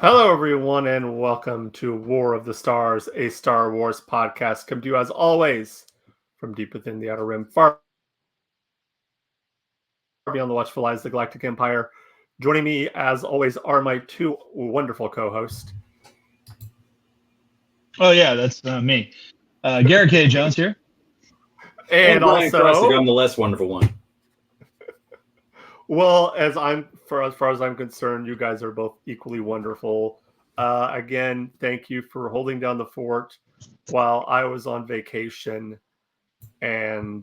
Hello, everyone, and welcome to War of the Stars, a Star Wars podcast. Come to you, as always, from deep within the Outer Rim, far beyond the watchful eyes of the Galactic Empire. Joining me, as always, are my two wonderful co-hosts. Oh yeah, that's me, Garrett K. Jones here. And And Brian Kresick, also, I'm the less wonderful one. well, as far as I'm concerned, you guys are both equally wonderful. Again, thank you for holding down the fort while I was on vacation. And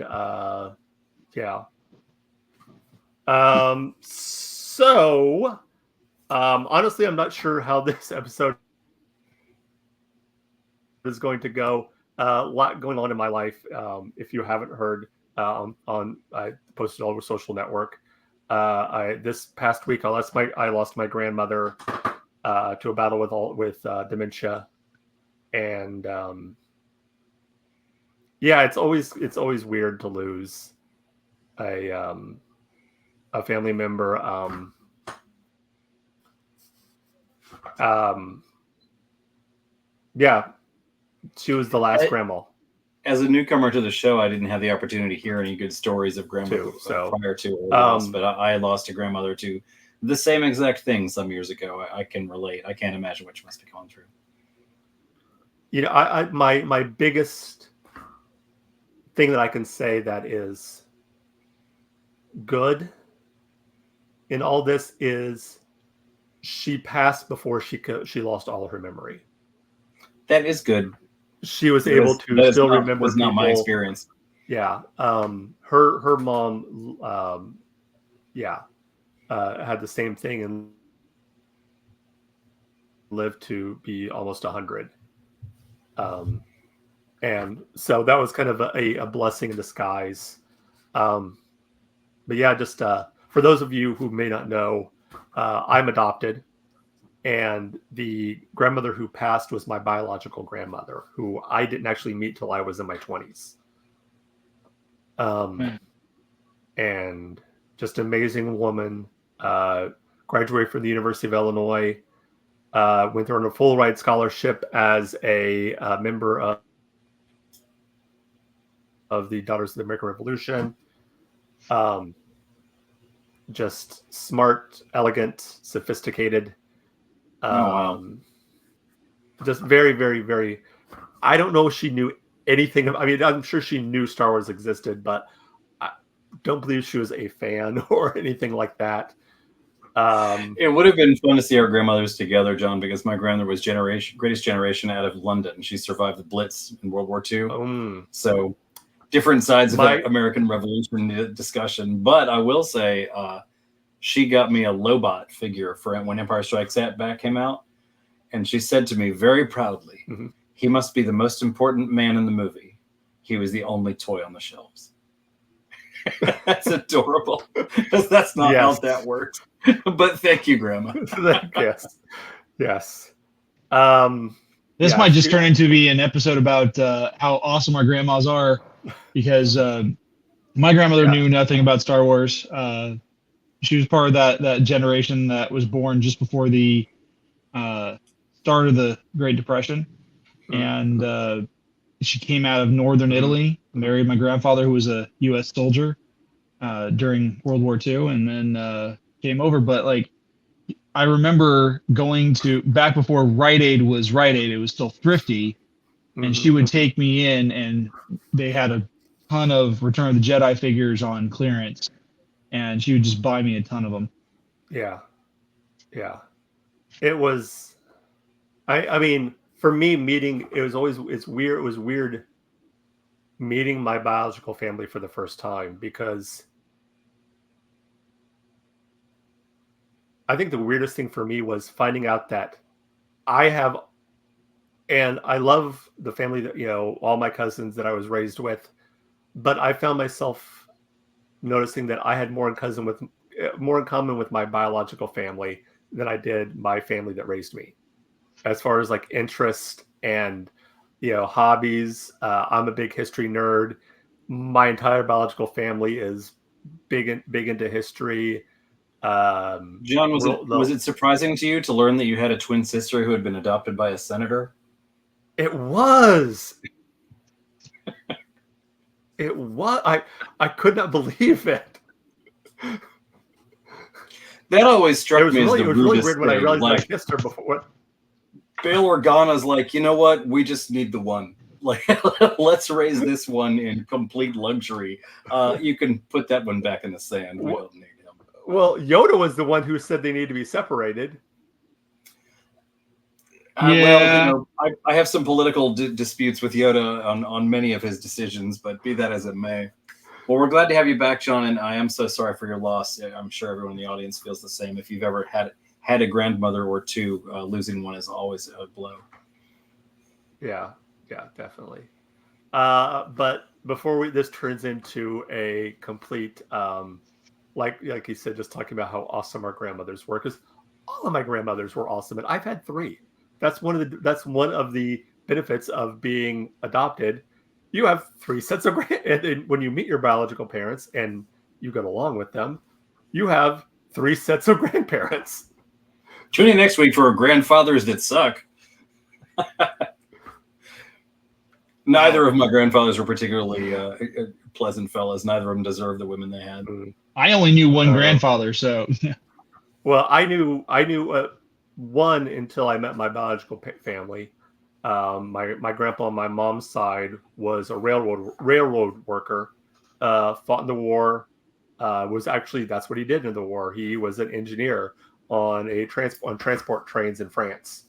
yeah. Honestly, I'm not sure how this episode is going to go. A lot going on in my life. If you haven't heard, I posted all over social network. This past week I lost my grandmother to a battle with dementia, and yeah, it's always weird to lose a family member. Yeah, she was the last grandma. As a newcomer to the show, I didn't have the opportunity to hear any good stories of grandmother prior to or loss, but I lost a grandmother to the same exact thing some years ago. I can relate. I can't imagine what you must be going through. You know, my biggest thing that I can say that is good in all this is she passed before she lost all of her memory. That is good. She was able to still remember. Was not my experience. Yeah, her mom, had the same thing and lived to be almost 100. And so that was kind of a blessing in disguise. But yeah, just for those of you who may not know, I'm adopted. And the grandmother who passed was my biological grandmother, who I didn't actually meet till I was in my 20s. And just an amazing woman. Graduated from the University of Illinois. Went through on a full ride scholarship as a member of the Daughters of the American Revolution. Just smart, elegant, sophisticated. Just very, very, very. I don't know if she knew anything. I mean, I'm sure she knew Star Wars existed, but I don't believe she was a fan or anything like that. It would have been fun to see our grandmothers together, John, because my grandmother was greatest generation out of London. She survived the Blitz in World War II. So different sides of the American Revolution discussion. But I will say she got me a Lobot figure for when Empire Strikes Back came out. And she said to me very proudly, he must be the most important man in the movie. He was the only toy on the shelves. That's adorable. That's not how that works. But thank you, Grandma. Yes. This might just turn into be an episode about how awesome our grandmas are, because my grandmother knew nothing about Star Wars. She was part of that generation that was born just before the start of the Great Depression, and she came out of northern Italy, married my grandfather, who was a U.S. soldier during World War II, and then came over. But like, I remember going to back before Rite Aid was Rite Aid, it was still Thrifty, and she would take me in, and they had a ton of Return of the Jedi figures on clearance, and she would just buy me a ton of them. Yeah. It was. I mean, for me, it's weird. It was weird meeting my biological family for the first time, because I think the weirdest thing for me was finding out that I love the family that, all my cousins that I was raised with, but I found myself noticing that I had more in common with my biological family than I did my family that raised me, as far as like interest and hobbies. I'm a big history nerd. My entire biological family is big into history. John, was it surprising to you to learn that you had a twin sister who had been adopted by a senator? It was. It was. I could not believe it. That always struck me as the it was really weird when I realized I kissed her before. Bail Organa's like, you know what? We just need the one. Like, let's raise this one in complete luxury. You can put that one back in the sand. We don't need him. Well, Yoda was the one who said they need to be separated. Well, I have some political disputes with Yoda on many of his decisions, but be that as it may. Well, we're glad to have you back, John, and I am so sorry for your loss. I'm sure everyone in the audience feels the same. If you've ever had a grandmother or two, losing one is always a blow. Yeah, definitely. But before this turns into a complete, like you said, just talking about how awesome our grandmothers were, because all of my grandmothers were awesome, and I've had 3. That's one of the benefits of being adopted. You have 3 sets of and when you meet your biological parents and you get along with them, you have 3 sets of grandparents. Tune in next week for Grandfathers That Suck. Neither of my grandfathers were particularly pleasant fellas. Neither of them deserved the women they had. I only knew one grandfather, so. Well, I knew one until I met my biological family. My grandpa on my mom's side was a railroad worker. Fought in the war. That's what he did in the war. He was an engineer on transport trains in France.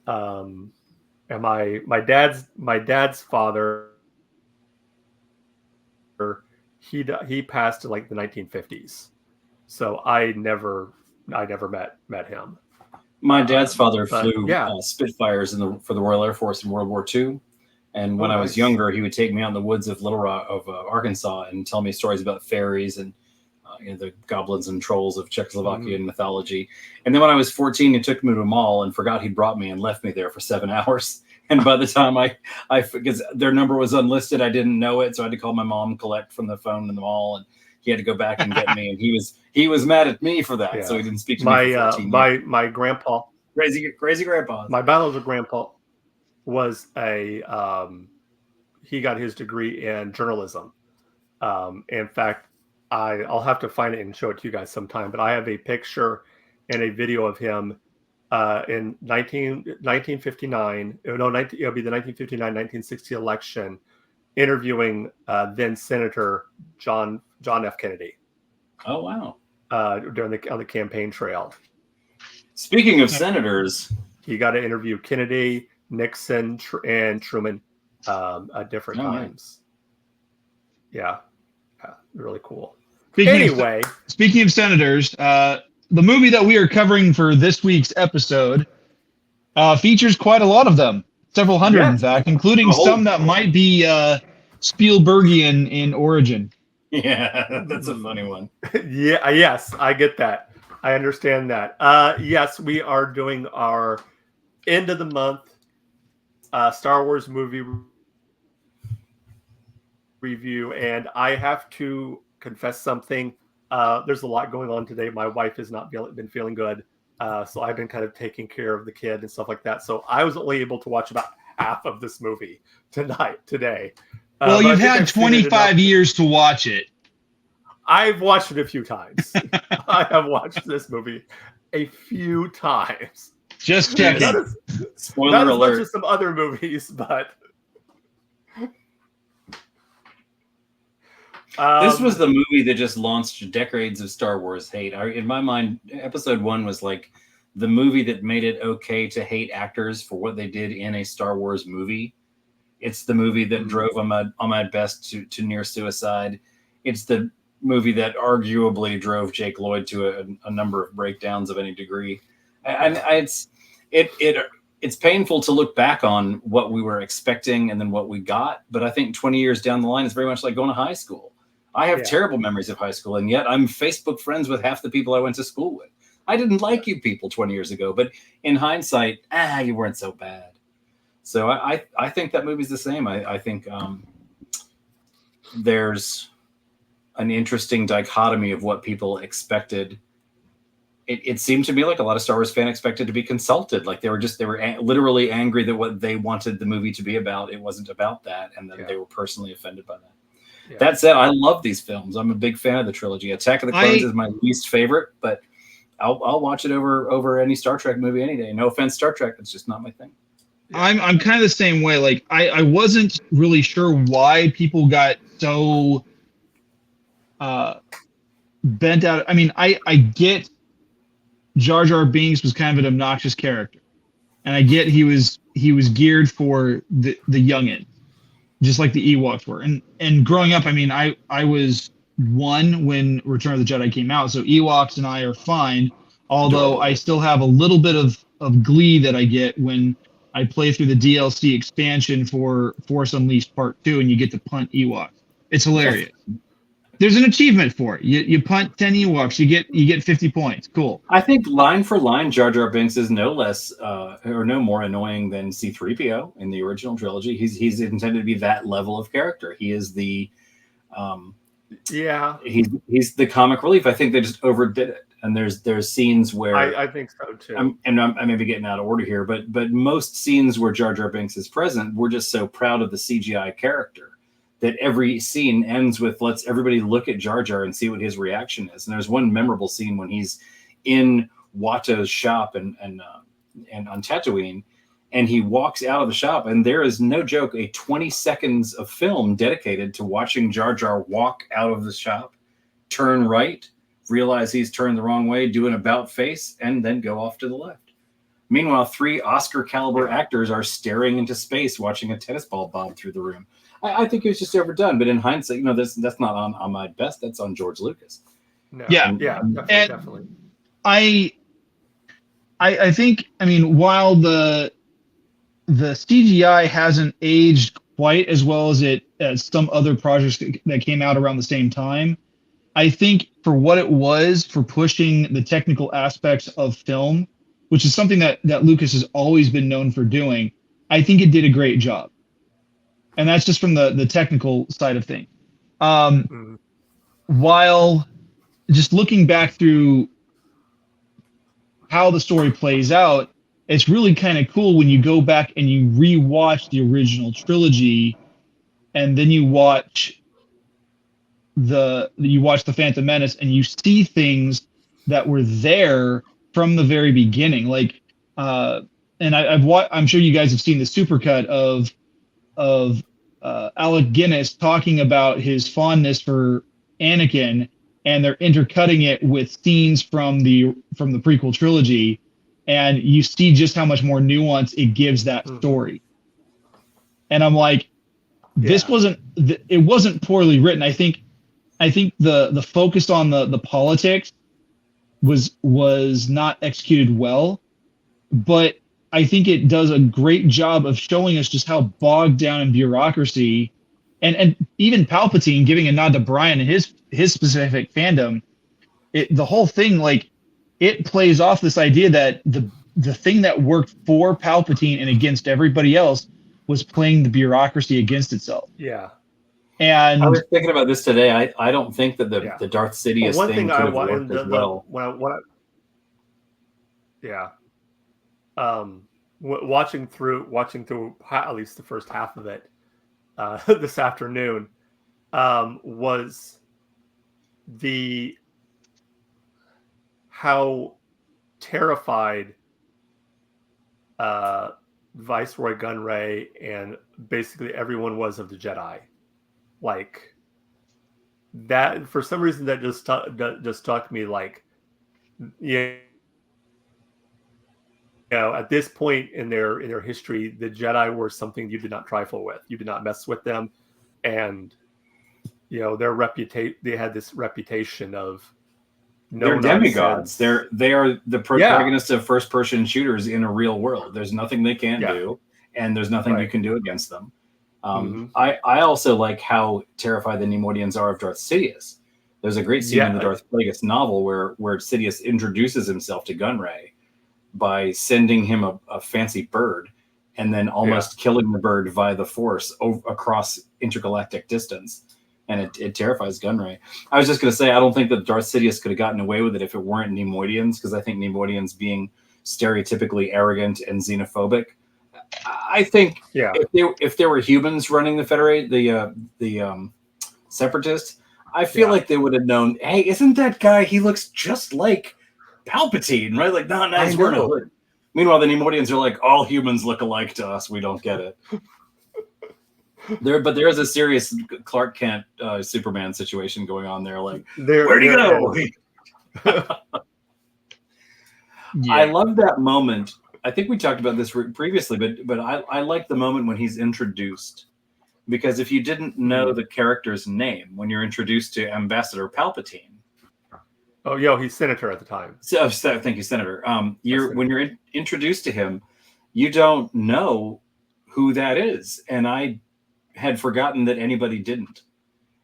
And my dad's father, he passed in like the 1950s, so I never met him. My dad's father flew Spitfires for the Royal Air Force in World War II, and when I was younger, he would take me out in the woods of Little Rock of Arkansas and tell me stories about fairies and the goblins and trolls of Czechoslovakian mythology. And then when I was 14, he took me to a mall and forgot he brought me and left me there for 7 hours. And by the time because their number was unlisted, I didn't know it. So I had to call my mom, collect from the phone in the mall, and he had to go back and get me. And he was mad at me for that. Yeah. So he didn't speak to me for 14 years. My grandpa, crazy grandpa. My biological grandpa was he got his degree in journalism. In fact, I'll have to find it and show it to you guys sometime, but I have a picture and a video of him in 1959. It'll be the 1959-1960 election, interviewing then Senator John F. Kennedy. Oh wow! On the campaign trail. Speaking of senators, he got to interview Kennedy, Nixon, and Truman at different times. Yeah, really cool. Speaking of senators, the movie that we are covering for this week's episode features quite a lot of them, several hundred in fact, including some that might be Spielbergian in origin. Yeah, that's a funny one. Yes, I get that. I understand that. Yes, we are doing our end of the month Star Wars movie review, and I have to confess something. There's a lot going on today. My wife has not been feeling good, so I've been kind of taking care of the kid and stuff like that. So I was only able to watch about half of this movie today. Well, you've had 25 years to watch it. I've watched it a few times. I have watched this movie a few times. Just checking. Spoiler alert. Not as much as some other movies, but this was the movie that just launched decades of Star Wars hate. In my mind, Episode 1 was like the movie that made it okay to hate actors for what they did in a Star Wars movie. It's the movie that drove Ahmed Best to near suicide. It's the movie that arguably drove Jake Lloyd to a number of breakdowns of any degree. And it's painful to look back on what we were expecting and then what we got. But I think 20 years down the line is very much like going to high school. I have terrible memories of high school, and yet I'm Facebook friends with half the people I went to school with. I didn't like you people 20 years ago, but in hindsight, you weren't so bad. So I think that movie's the same. I think there's an interesting dichotomy of what people expected. It seemed to me like a lot of Star Wars fans expected to be consulted. Like they were literally angry that what they wanted the movie to be about, it wasn't about that. And then they were personally offended by that. Yeah. That said, I love these films. I'm a big fan of the trilogy. Attack of the Clones is my least favorite, but I'll watch it over any Star Trek movie any day. No offense, Star Trek. It's just not my thing. Yeah. I'm kind of the same way. Like I wasn't really sure why people got so bent out. I mean, I get Jar Jar Binks was kind of an obnoxious character, and I get he was geared for the youngin, just like the Ewoks were. And growing up, I mean, I was 1 when Return of the Jedi came out, so Ewoks and I are fine. Although I still have a little bit of glee that I get when I play through the DLC expansion for Force Unleashed Part 2, and you get to punt Ewoks. It's hilarious. There's an achievement for it. You punt 10 Ewoks, you get 50 points. Cool. I think line for line, Jar Jar Binks is no less or no more annoying than C-3PO in the original trilogy. He's intended to be that level of character. He is the he's the comic relief. I think they just overdid it. And there's scenes where I think so too. I may be getting out of order here, but most scenes where Jar Jar Binks is present, we're just so proud of the CGI character that every scene ends with let's everybody look at Jar Jar and see what his reaction is. And there's one memorable scene when he's in Watto's shop and on Tatooine, and he walks out of the shop, and there is no joke, a 20 seconds of film dedicated to watching Jar Jar walk out of the shop, turn right, realize he's turned the wrong way, do an about face, and then go off to the left. Meanwhile, 3 Oscar caliber actors are staring into space watching a tennis ball bob through the room. I think it was just overdone, but in hindsight, that's not on my best. That's on George Lucas. No. Yeah, definitely. I think, I mean, while the CGI hasn't aged quite as well as some other projects that came out around the same time, I think for what it was for pushing the technical aspects of film, which is something that Lucas has always been known for doing, I think it did a great job. And that's just from the technical side of things. While just looking back through how the story plays out, it's really kind of cool when you go back and you rewatch the original trilogy, and then you watch the Phantom Menace, and you see things that were there from the very beginning. Like, and I'm sure you guys have seen the supercut of Alec Guinness talking about his fondness for Anakin, and they're intercutting it with scenes from the prequel trilogy, and you see just how much more nuance it gives that story. And I'm like, this wasn't poorly written. I think the focus on the politics was not executed well, but I think it does a great job of showing us just how bogged down in bureaucracy, and even Palpatine giving a nod to Brian and his specific fandom. The whole thing, like, it plays off this idea that the thing that worked for Palpatine and against everybody else was playing the bureaucracy against itself. Yeah. And I was thinking about this today. I don't think that the Darth Sidious thing could have worked as well. Watching through at least the first half of it this afternoon was how terrified Viceroy Gunray and basically everyone was of the Jedi. Like, that, for some reason, that just struck me. Like, at this point in their history, the Jedi were something you did not trifle with. You did not mess with them, and their reputation. They had this reputation of they're demigods. They are the protagonists of first-person shooters in a real world. There's nothing they can't do, and there's nothing you can do against them. I also like how terrified the Neimoidians are of Darth Sidious. There's a great scene in the Darth Plagueis novel where Sidious introduces himself to Gunray by sending him a fancy bird and then almost killing the bird via the Force across intergalactic distance. and it terrifies Gunray. I was just going to say, I don't think that Darth Sidious could have gotten away with it if it weren't Neimoidians, because I think Neimoidians being stereotypically arrogant and xenophobic. I think if there were humans running the Separatists, I feel like they would have known, hey, isn't that guy, he looks just like Palpatine, right? Like, no, he's wearing a hood. Meanwhile, the Neimoidians are like, all humans look alike to us. We don't get it. But there is a serious Clark Kent Superman situation going on there. Like, where'd he go? I love that moment. I think we talked about this previously, but I like the moment when he's introduced, because if you didn't know the character's name when you're introduced to Ambassador Palpatine. Oh, he's Senator at the time. So thank you, Senator. When you're introduced to him, you don't know who that is, and I had forgotten that anybody didn't.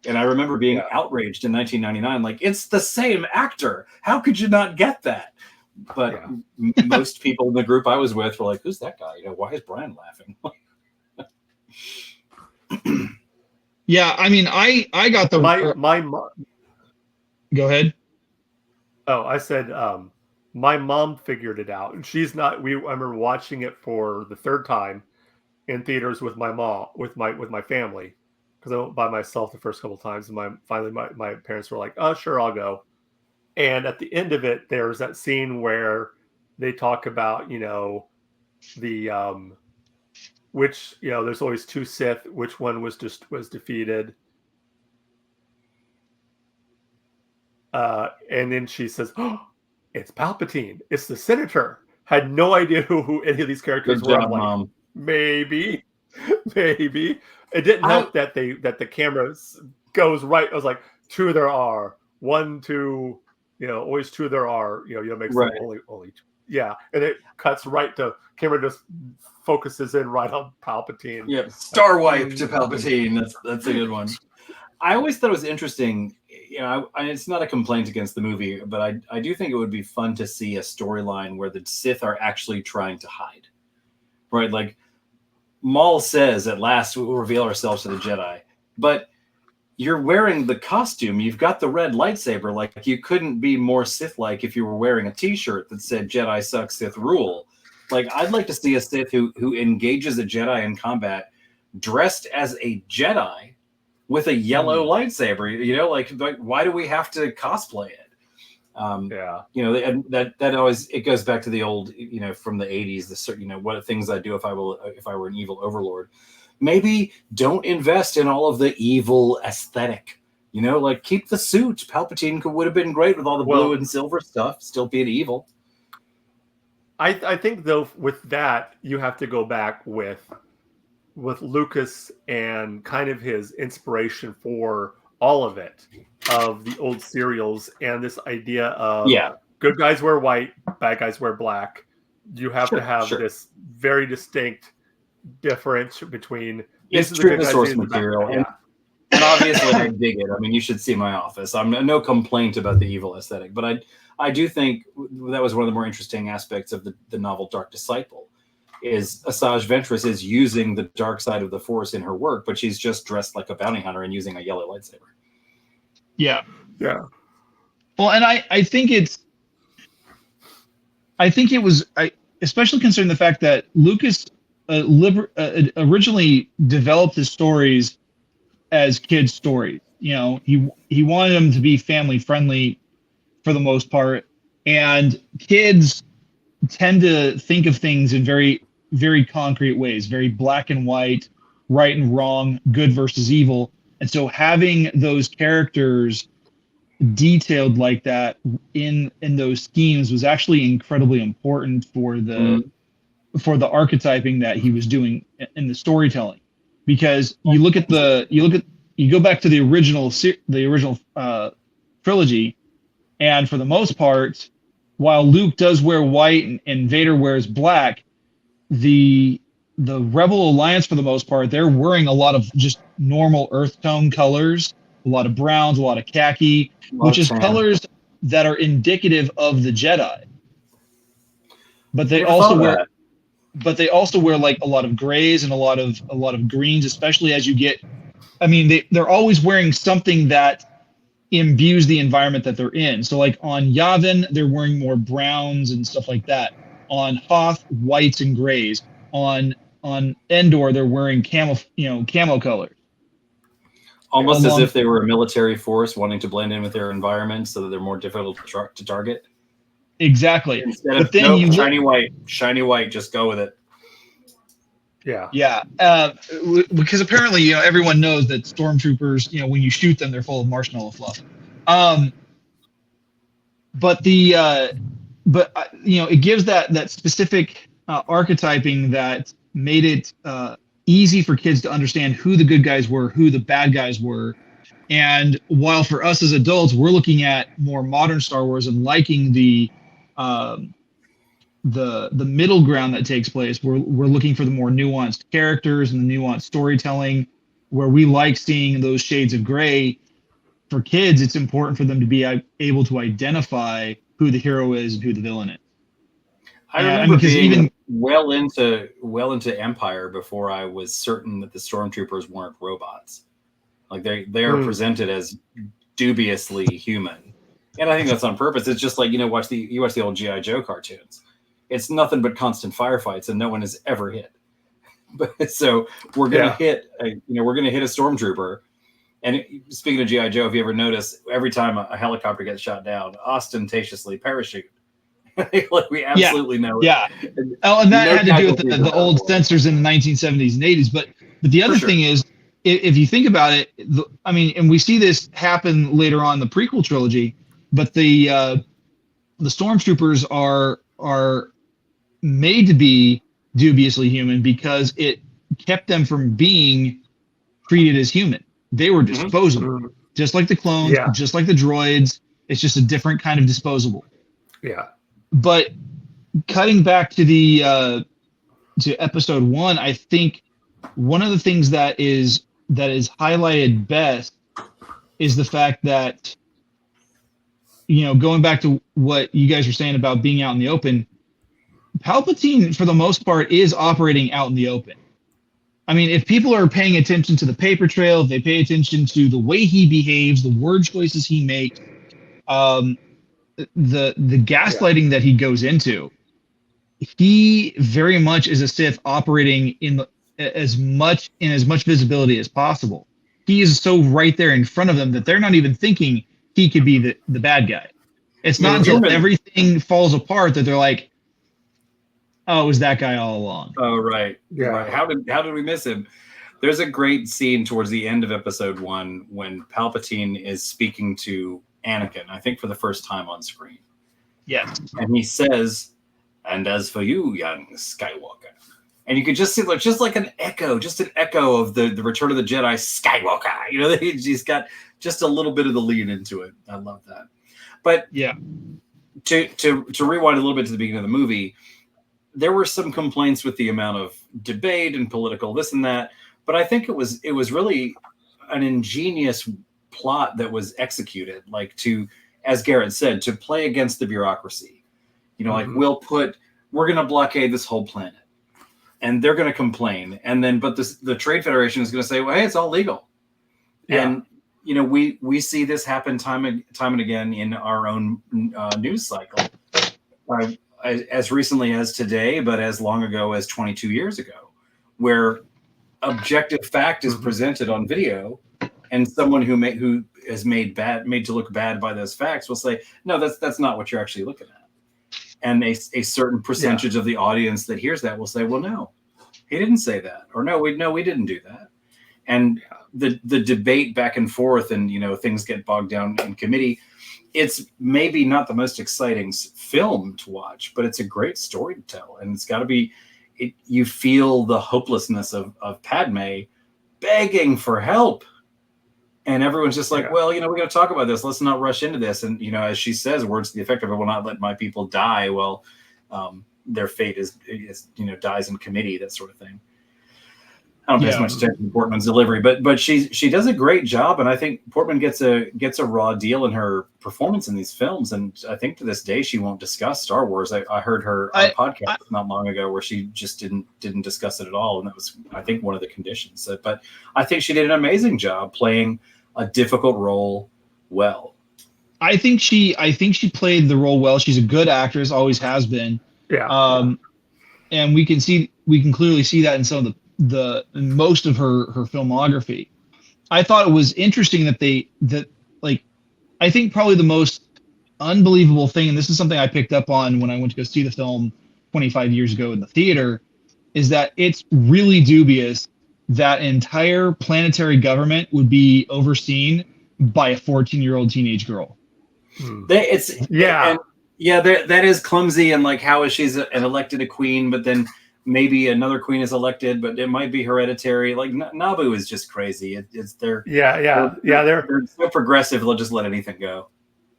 And I remember being outraged in 1999, like, it's the same actor. How could you not get that? But most people in the group I was with were like, who's that guy? Why is Brian laughing? Yeah, I mean, I got the my Go ahead. Oh, I said my mom figured it out, and she's not. I remember watching it for the third time in theaters with my mom, with my family, because I went by myself the first couple of times, and finally my parents were like, "Oh, sure, I'll go." And at the end of it, there's that scene where they talk about, the which, there's always two Sith, which one was defeated. And then she says, "Oh, it's Palpatine. It's the Senator." Had no idea who any of these characters were. Good job, Mom. Maybe. It didn't help that the camera goes right. I was like, two there are, 1, 2. Always two there are. Makes right. Only two. Yeah, and it cuts right to camera, just focuses in right on Palpatine. Yeah, star wipe to Palpatine. That's a good one. I always thought it was interesting. It's not a complaint against the movie, but I do think it would be fun to see a storyline where the Sith are actually trying to hide, right? Like Maul says, "At last we will reveal ourselves to the Jedi," but you're wearing the costume. You've got the red lightsaber. Like, you couldn't be more Sith-like if you were wearing a T-shirt that said "Jedi suck, Sith rule." Like, I'd like to see a Sith who engages a Jedi in combat dressed as a Jedi with a yellow lightsaber. Like, why do we have to cosplay it? That always, it goes back to the old, from the 80s. What things I'd do if I were an evil overlord. Maybe don't invest in all of the evil aesthetic. Like, keep the suit. Palpatine would have been great with all the blue and silver stuff, still being evil. I think, though, with that, you have to go back with Lucas and kind of his inspiration for all of it, of the old serials, and this idea of good guys wear white, bad guys wear black. You have to have this very distinct difference between it's true to source material, and obviously I dig it. I mean, you should see my office. I'm no complaint about the evil aesthetic, but I do think that was one of the more interesting aspects of the novel Dark Disciple. Is Asajj Ventress is using the dark side of the Force in her work, but she's just dressed like a bounty hunter and using a yellow lightsaber. Yeah. Well, and I think it was especially considering the fact that Lucas originally developed his stories as kids' stories. He wanted them to be family friendly for the most part, and kids tend to think of things in very, very concrete ways, very black and white, right and wrong, good versus evil. And so having those characters detailed like that in those schemes was actually incredibly important for the archetyping that he was doing in the storytelling. Because you go back to the original trilogy, and for the most part, while Luke does wear white and Vader wears black, the Rebel Alliance, for the most part, they're wearing a lot of just normal earth tone colors, a lot of browns, a lot of khaki, which is colors that are indicative of the Jedi. But they also wear like a lot of grays and a lot of greens, especially as you get I mean, they're always wearing something that imbues the environment that they're in. So like on Yavin, they're wearing more browns and stuff like that. On Hoth, whites and grays. On Endor, they're wearing camo colors. Almost as if they were a military force wanting to blend in with their environment so that they're more difficult to target. Exactly. Instead of shiny white, just go with it. Yeah. Yeah. Because apparently, everyone knows that stormtroopers, when you shoot them, they're full of marshmallow fluff. But it gives that specific archetyping that made it easy for kids to understand who the good guys were, who the bad guys were. And while for us as adults, we're looking at more modern Star Wars and liking the middle ground that takes place, we're looking for the more nuanced characters and the nuanced storytelling, where we like seeing those shades of gray. For kids, it's important for them to be able to identify who the hero is and who the villain is. I remember being well into Empire before I was certain that the stormtroopers weren't robots. Like they are presented as dubiously human, and I think that's on purpose. It's just like you watch the old G.I. Joe cartoons. It's nothing but constant firefights, and no one is ever hit. But so we're gonna hit a stormtrooper. And speaking of G.I. Joe, if you ever notice, every time a helicopter gets shot down, ostentatiously parachute. Like we absolutely know it. Yeah. And that had to do with the old censors in the 1970s and 80s. But the other thing is, if you think about it, and we see this happen later on in the prequel trilogy, but the stormtroopers are made to be dubiously human because it kept them from being treated as human. They were disposable, just like the clones, just like the droids. It's just a different kind of disposable. Yeah. But cutting back to to episode 1, I think one of the things that is highlighted best is the fact that, going back to what you guys were saying about being out in the open, Palpatine, for the most part, is operating out in the open. I mean, if people are paying attention to the paper trail, if they pay attention to the way he behaves, the word choices he makes, the gaslighting that he goes into, he very much is a Sith operating in as much visibility as possible. He is so right there in front of them that they're not even thinking he could be the bad guy. It's not until everything falls apart that they're like, oh, it was that guy all along. Oh, right. Yeah. Right. How did we miss him? There's a great scene towards the end of episode 1 when Palpatine is speaking to Anakin, I think for the first time on screen. Yes. And he says, "And as for you, young Skywalker," and you could just see just like an echo of the Return of the Jedi Skywalker. He's got just a little bit of the lean into it. I love that. But yeah, to rewind a little bit to the beginning of the movie, there were some complaints with the amount of debate and political this and that, but I think it was really an ingenious plot that was executed, like to, as Garrett said, to play against the bureaucracy. Like we're going to blockade this whole planet, and they're going to complain, and then the Trade Federation is going to say, well, hey, it's all legal. Yeah. And we see this happen time and again in our own news cycle. As recently as today, but as long ago as 22 years ago, where objective fact is presented on video, and someone who is made to look bad by those facts will say, no, that's not what you're actually looking at. And a certain percentage of the audience that hears that will say, well, no, he didn't say that, or no, we didn't do that. And the debate back and forth, and things get bogged down in committee. It's maybe not the most exciting film to watch, but it's a great story to tell. And it's got to be, you feel the hopelessness of Padme begging for help. And everyone's just like, well, we got to talk about this. Let's not rush into this. And, as she says, words to the effect of, I will not let my people die. Well, their fate is dies in committee, that sort of thing. I don't pay as much attention to Portman's delivery, but she does a great job, and I think Portman gets a raw deal in her performance in these films. And I think to this day she won't discuss Star Wars. I heard her on a podcast not long ago where she just didn't discuss it at all, and that was, I think, one of the conditions. But I think she did an amazing job playing a difficult role well. I think she played the role well. She's a good actress, always has been. Yeah. And we can clearly see that in some of the most of her filmography. I thought it was interesting that I think probably the most unbelievable thing, and this is something I picked up on when I went to go see the film 25 years ago in the theater, is that it's really dubious that entire planetary government would be overseen by a 14-year-old teenage girl. That is clumsy, and like, how is she elected a queen, but then maybe another queen is elected, but it might be hereditary. Like Naboo is just crazy. They're so progressive. They'll just let anything go.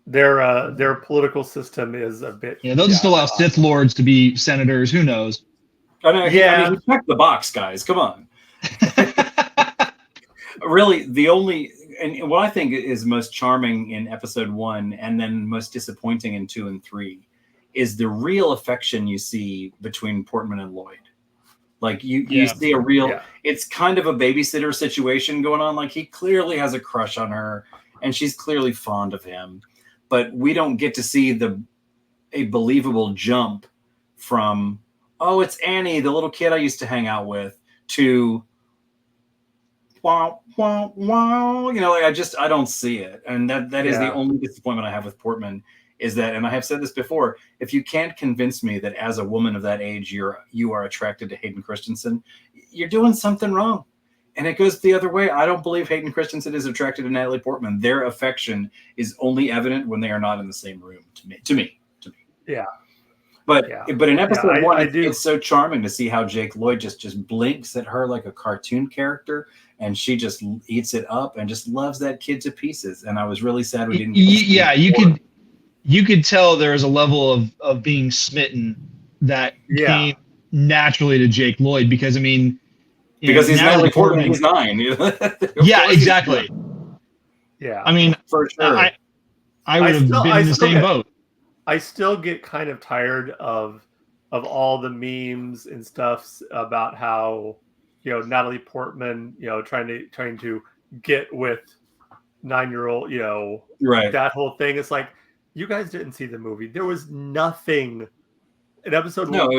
Their political system is a bit. Yeah, they'll just allow Sith Lords to be senators. Who knows? I know. I mean, check the box, guys. Come on. Really, the only and what I think is most charming in Episode 1, and then most disappointing in 2 and 3, is the real affection you see between Portman and Lloyd. Like you see a real, it's kind of a babysitter situation going on. Like, he clearly has a crush on her and she's clearly fond of him, but we don't get to see a believable jump from, oh, it's Annie, the little kid I used to hang out with, to wow, wow, wow. You know, like, I don't see it. And that is the only disappointment I have with Portman. Is that, and I have said this before, if you can't convince me that as a woman of that age you are attracted to Hayden Christensen, you're doing something wrong. And it goes the other way. I don't believe Hayden Christensen is attracted to Natalie Portman. Their affection is only evident when they are not in the same room. To me. Yeah. But in Episode 1, it's so charming to see how Jake Lloyd just blinks at her like a cartoon character, and she just eats it up and just loves that kid to pieces. And I was really sad we didn't get you could tell there is a level of being smitten that came naturally to Jake Lloyd, because, I mean, because he's Natalie Portman, he's 9. Yeah, exactly. Yeah. I mean, for sure. I would have been in the same boat. I still get kind of tired of all the memes and stuff about how, Natalie Portman, trying to get with 9-year-old, right. That whole thing. It's like, you guys didn't see the movie. There was nothing in Episode 1. No,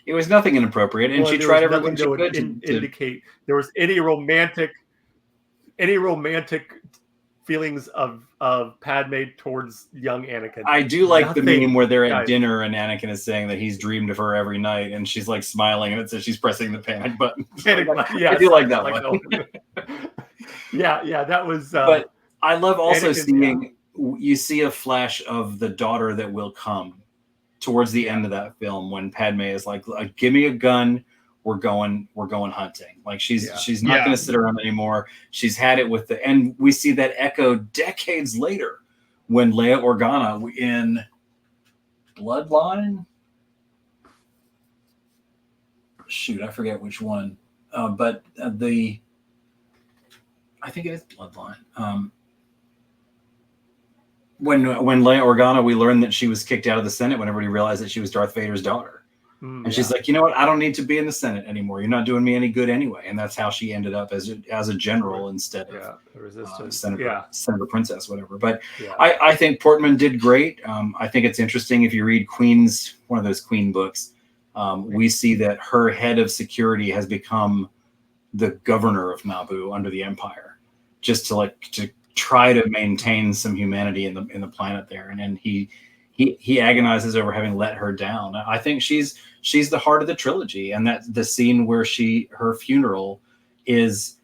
it was nothing inappropriate, and she tried everything she could to indicate there was any romantic feelings of Padme towards young Anakin. I do like the meme where they're at dinner and Anakin is saying that he's dreamed of her every night, and she's like smiling, and it says she's pressing the panic button. I do like that one. That was. But I love also seeing. You see a flash of the daughter that will come towards the end of that film when Padme is like, give me a gun. We're going hunting. Like, she's not going to sit around anymore. She's had it with and we see that echo decades later when Leia Organa in Bloodline. Shoot, I forget which one. But I think it is Bloodline. When Leia Organa, we learned that she was kicked out of the Senate when everybody realized that she was Darth Vader's daughter. And she's like, you know what? I don't need to be in the Senate anymore. You're not doing me any good anyway. And that's how she ended up as a general instead of Senator Princess, whatever. But I think Portman did great. I think it's interesting if you read one of those Queen books, we see that her head of security has become the governor of Naboo under the Empire, just to try to maintain some humanity in the planet there. And then he agonizes over having let her down. I think she's the heart of the trilogy, and that the scene where her funeral is,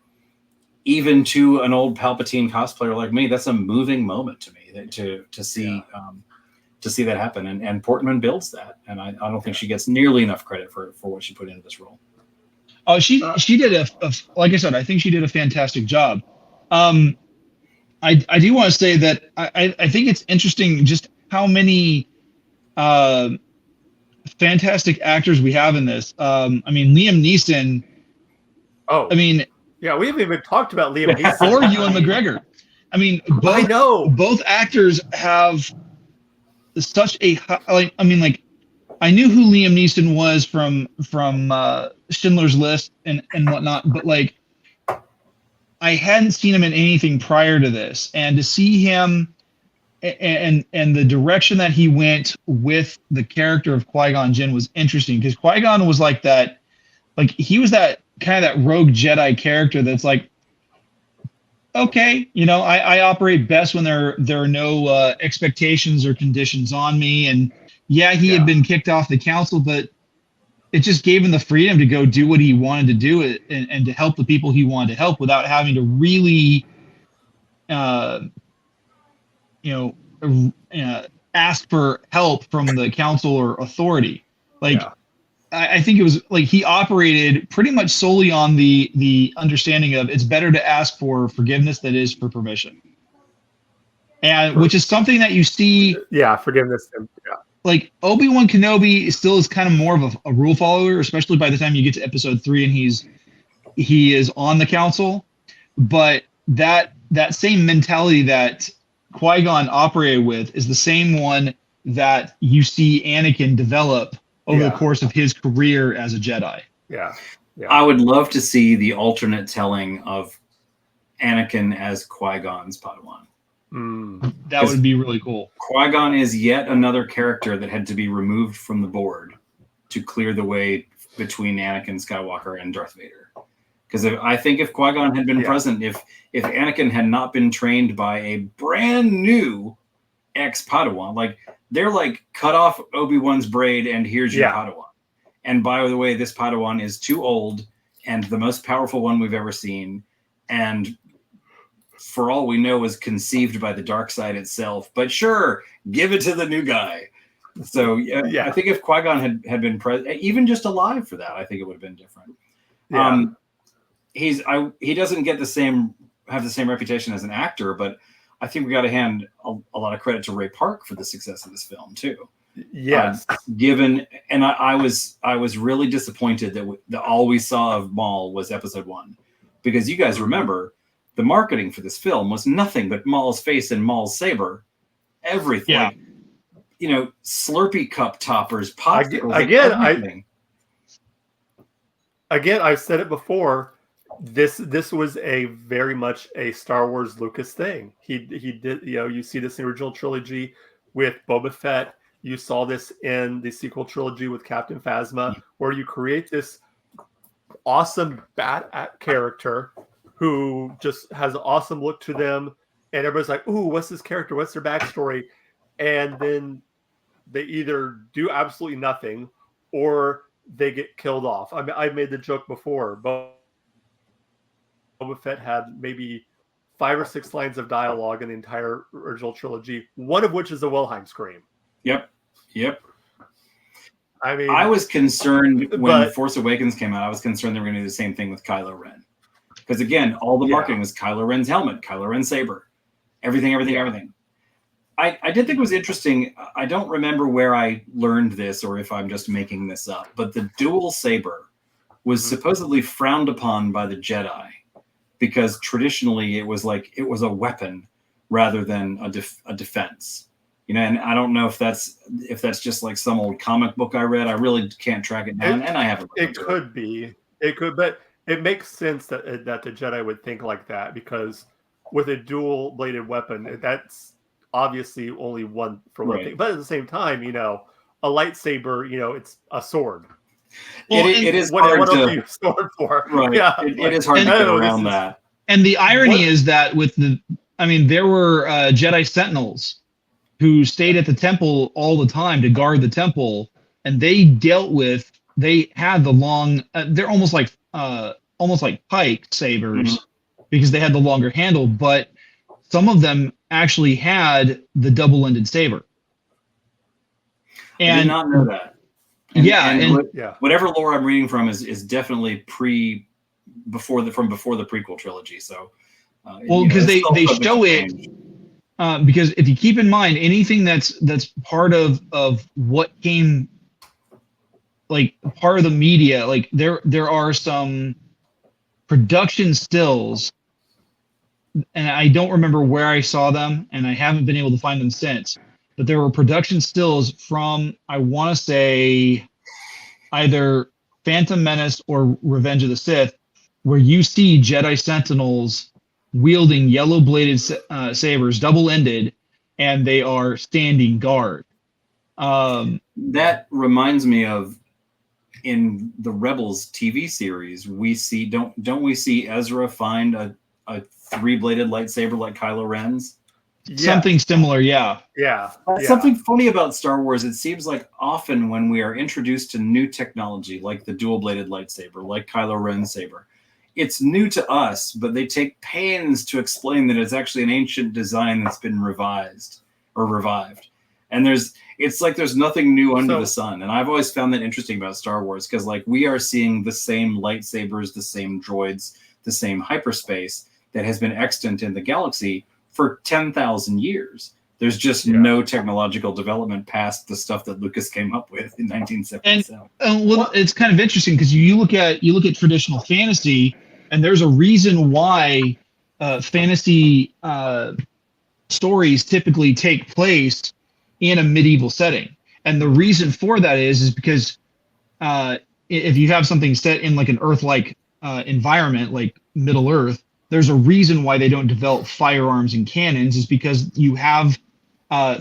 even to an old Palpatine cosplayer like me, that's a moving moment to me to see that happen. And Portman builds that, and I don't think she gets nearly enough credit for what she put into this role. Oh, she did like I said, I think she did a fantastic job. I do want to say that I think it's interesting just how many fantastic actors we have in this. I mean, Liam Neeson, Oh, I mean, yeah, we haven't even talked about Liam Neeson or Ewan McGregor. I mean, both actors have such a high, I knew who Liam Neeson was from Schindler's List and whatnot, but like I hadn't seen him in anything prior to this, and to see him and the direction that he went with the character of Qui-Gon Jinn was interesting, because Qui-Gon was like that, like he was that kind of that rogue Jedi character that's like, okay, I operate best when there are no expectations or conditions on me, and he had been kicked off the council, but it just gave him the freedom to go do what he wanted to do and to help the people he wanted to help without having to really, ask for help from the council or authority. I think it was like he operated pretty much solely on the understanding of it's better to ask for forgiveness than it is for permission. And which is something that you see. Yeah, forgiveness. Yeah. Like Obi-Wan Kenobi still is kind of more of a rule follower, especially by the time you get to episode 3 and he is on the council. But that same mentality that Qui-Gon operated with is the same one that you see Anakin develop over the course of his career as a Jedi. Yeah. I would love to see the alternate telling of Anakin as Qui-Gon's Padawan. That would be really cool. Qui-Gon is yet another character that had to be removed from the board to clear the way between Anakin Skywalker and Darth Vader. Because I think if Qui-Gon had been present, if Anakin had not been trained by a brand new ex-Padawan, like they're like, cut off Obi-Wan's braid and here's your Padawan. And by the way, this Padawan is too old and the most powerful one we've ever seen. And for all we know, was conceived by the dark side itself. But sure, give it to the new guy. So I think if Qui-Gon had been even just alive for that, I think it would have been different. Yeah. He doesn't have the same reputation as an actor, but I think we got to hand a lot of credit to Ray Park for the success of this film too. Yes. I was really disappointed that all we saw of Maul was episode 1, because you guys remember the marketing for this film was nothing but Maul's face and Maul's saber, everything. Yeah. Like, Slurpee cup toppers, popsicles. Again, I've said it before. This was a very much a Star Wars Lucas thing. He did, you see this in the original trilogy with Boba Fett. You saw this in the sequel trilogy with Captain Phasma, where you create this awesome bad character who just has an awesome look to them, and everybody's like, "Ooh, what's this character? What's their backstory?" And then they either do absolutely nothing, or they get killed off. I mean, I made the joke before, but Boba Fett had maybe 5 or 6 lines of dialogue in the entire original trilogy, one of which is a Wilhelm scream. Yep. I mean, I was concerned when Force Awakens came out. I was concerned they were going to do the same thing with Kylo Ren, because again, all the marketing was Kylo Ren's helmet, Kylo Ren's saber, everything. I did think it was interesting. I don't remember where I learned this or if I'm just making this up, but the dual saber was supposedly frowned upon by the Jedi, because traditionally it was a weapon rather than a defense. And I don't know if that's just like some old comic book I read. I really can't track it down, and I haven't. It could be, but it makes sense that the Jedi would think like that, because with a dual bladed weapon, that's obviously only one for one thing. But at the same time, a lightsaber, it's a sword. Well, it is what hard are to you sword for? Right. Yeah, it is hard to get around that. And the irony is that there were Jedi Sentinels who stayed at the temple all the time to guard the temple, and they had the long. They're almost like pike sabers, because they had the longer handle, but some of them actually had the double-ended saber. I did not know that. Whatever lore I'm reading from is definitely before the prequel trilogy. So, because they show it. Because if you keep in mind, anything that's part of what came, like part of the media, like there are some production stills, and I don't remember where I saw them, and I haven't been able to find them since, but there were production stills from, I want to say, either Phantom Menace or Revenge of the Sith, where you see Jedi Sentinels wielding yellow-bladed sabers, double-ended, and they are standing guard. That reminds me of, in the Rebels TV series, we see don't we see Ezra find a three-bladed lightsaber like Kylo Ren's? Something similar, yeah. Something funny about Star Wars, it seems like often when we are introduced to new technology, like the dual-bladed lightsaber, like Kylo Ren's saber, it's new to us, but they take pains to explain that it's actually an ancient design that's been revised or revived. And it's like there's nothing new under the sun. And I've always found that interesting about Star Wars, because like we are seeing the same lightsabers, the same droids, the same hyperspace that has been extant in the galaxy for 10,000 years. There's just no technological development past the stuff that Lucas came up with in 1977. And well, it's kind of interesting because you look at traditional fantasy, and there's a reason why fantasy stories typically take place in a medieval setting. And the reason for that is because if you have something set in like an Earth-like environment, like Middle Earth, there's a reason why they don't develop firearms and cannons, is because you have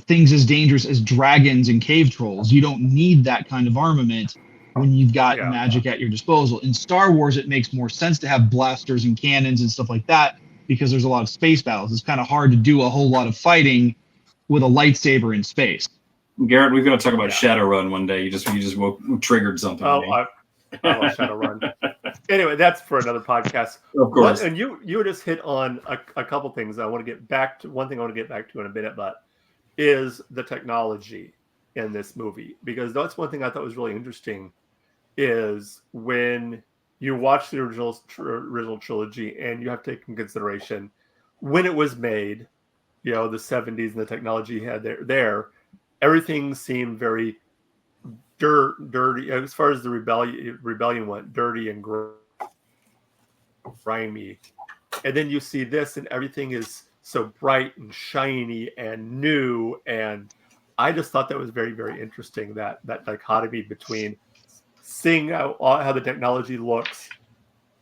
things as dangerous as dragons and cave trolls. You don't need that kind of armament when you've got magic at your disposal. In Star Wars, it makes more sense to have blasters and cannons and stuff like that because there's a lot of space battles. It's kind of hard to do a whole lot of fighting with a lightsaber in space. Garrett, we've got to talk about Shadowrun one day. You just triggered something. Oh, I love Shadowrun. Anyway, that's for another podcast. Of course. And you just hit on a couple things I want to get back to. One thing I want to get back to in a minute, but is the technology in this movie, because that's one thing I thought was really interesting. Is when you watch the original trilogy, and you have to take in consideration when it was made, the 70s and the technology you had there, everything seemed very dirty as far as the rebellion went, dirty and grimy. And then you see this, and everything is so bright and shiny and new. And I just thought that was very, very interesting, that dichotomy between seeing how the technology looks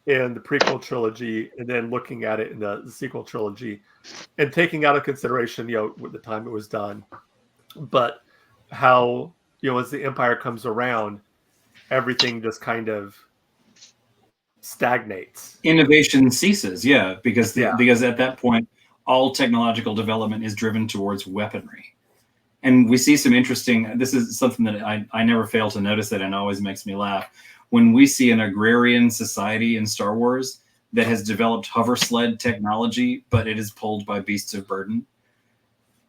in the prequel trilogy and then looking at it in the sequel trilogy, and taking out of consideration, with the time it was done, but how, as the Empire comes around, everything just kind of stagnates. Innovation ceases, because at that point, all technological development is driven towards weaponry. And we see some interesting, this is something that I never fail to notice it, and always makes me laugh. When we see an agrarian society in Star Wars that has developed hover sled technology, but it is pulled by beasts of burden.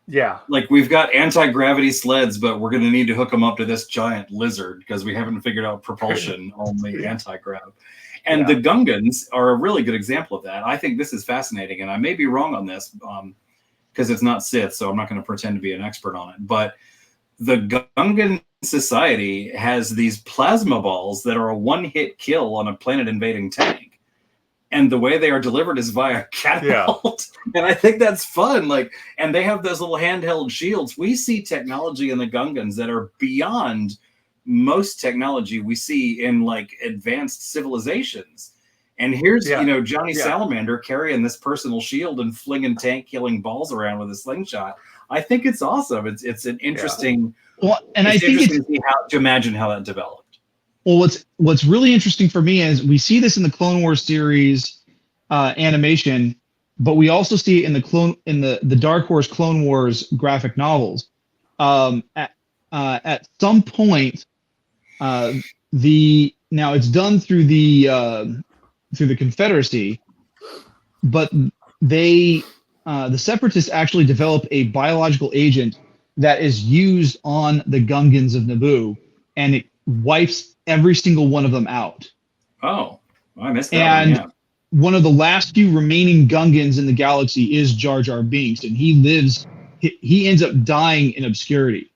Yeah. Like, we've got anti-gravity sleds, but we're going to need to hook them up to this giant lizard because we haven't figured out propulsion, only anti-grav. And the Gungans are a really good example of that. I think this is fascinating, and I may be wrong on this because it's not Sith, so I'm not going to pretend to be an expert on it. But the Gungan society has these plasma balls that are a one-hit kill on a planet-invading tank. And the way they are delivered is via catapult. And I think that's fun. And they have those little handheld shields. We see technology in the Gungans that are beyond most technology we see in advanced civilizations. And here's, Johnny Salamander carrying this personal shield and flinging tank killing balls around with a slingshot. I think it's awesome. It's an interesting. Well, and I think it's to imagine how that developed. Well, what's really interesting for me is we see this in the Clone Wars series animation, but we also see it in the Dark Horse Clone Wars graphic novels. At some point, now it's done through the Confederacy, but the Separatists actually develop a biological agent that is used on the Gungans of Naboo, and it wipes every single one of them out. Oh, I missed that. And one of the last few remaining Gungans in the galaxy is Jar Jar Binks, and he ends up dying in obscurity.